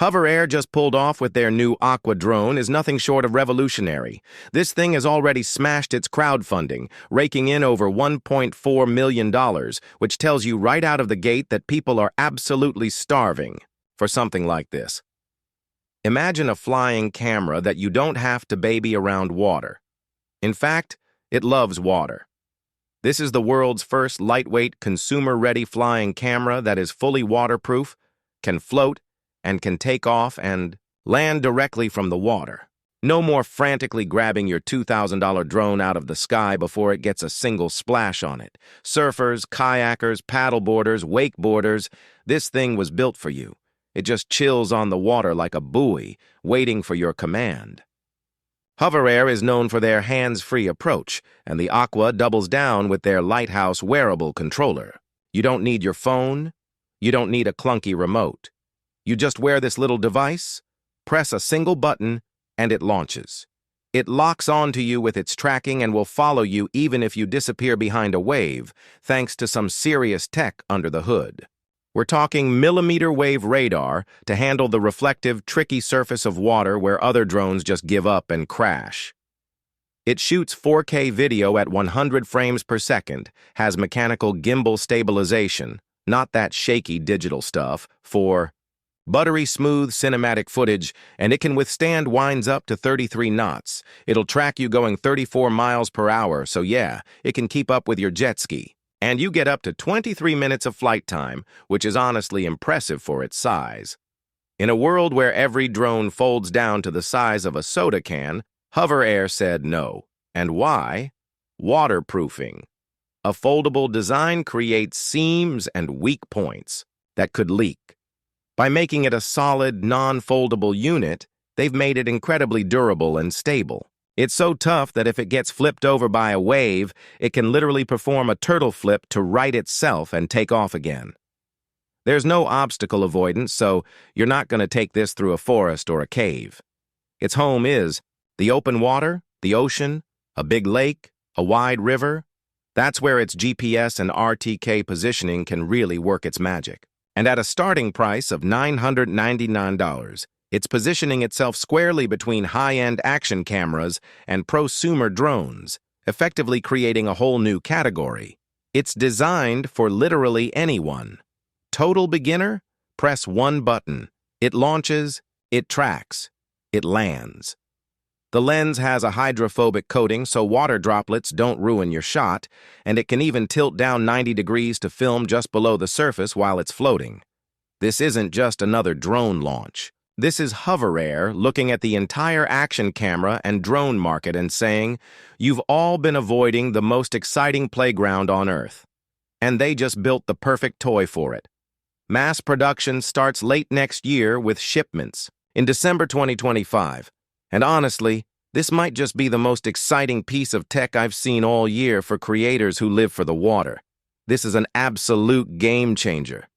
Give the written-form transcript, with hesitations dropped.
HoverAir just pulled off with their new Aqua drone is nothing short of revolutionary. This thing has already smashed its crowdfunding, raking in over $1.4 million, which tells you right out of the gate that people are absolutely starving for something like this. Imagine a flying camera that you don't have to baby around water. In fact, it loves water. This is the world's first lightweight, consumer-ready flying camera that is fully waterproof, can float, and can take off and land directly from the water. No more frantically grabbing your $2,000 drone out of the sky before it gets a single splash on it. Surfers, kayakers, paddleboarders, wakeboarders, this thing was built for you. It just chills on the water like a buoy, waiting for your command. HoverAir is known for their hands-free approach, and the Aqua doubles down with their lighthouse wearable controller. You don't need your phone. You don't need a clunky remote. You just wear this little device, press a single button, and it launches. It locks onto you with its tracking and will follow you even if you disappear behind a wave, thanks to some serious tech under the hood. We're talking millimeter-wave radar to handle the reflective, tricky surface of water where other drones just give up and crash. It shoots 4K video at 100 frames per second, has mechanical gimbal stabilization, not that shaky digital stuff, for buttery smooth cinematic footage, and it can withstand winds up to 33 knots. It'll track you going 34 miles per hour, so yeah, it can keep up with your jet ski. And you get up to 23 minutes of flight time, which is honestly impressive for its size. In a world where every drone folds down to the size of a soda can, HoverAir said no. And why? Waterproofing. A foldable design creates seams and weak points that could leak. By making it a solid, non-foldable unit, they've made it incredibly durable and stable. It's so tough that if it gets flipped over by a wave, it can literally perform a turtle flip to right itself and take off again. There's no obstacle avoidance, so you're not going to take this through a forest or a cave. Its home is the open water, the ocean, a big lake, a wide river. That's where its GPS and RTK positioning can really work its magic. And at a starting price of $999, it's positioning itself squarely between high-end action cameras and prosumer drones, effectively creating a whole new category. It's designed for literally anyone. Total beginner? Press one button. It launches, it tracks, it lands. The lens has a hydrophobic coating so water droplets don't ruin your shot, and it can even tilt down 90 degrees to film just below the surface while it's floating. This isn't just another drone launch. This is HoverAir looking at the entire action camera and drone market and saying, you've all been avoiding the most exciting playground on Earth. And they just built the perfect toy for it. Mass production starts late next year with shipments in December 2025. And honestly, this might just be the most exciting piece of tech I've seen all year for creators who live for the water. This is an absolute game changer.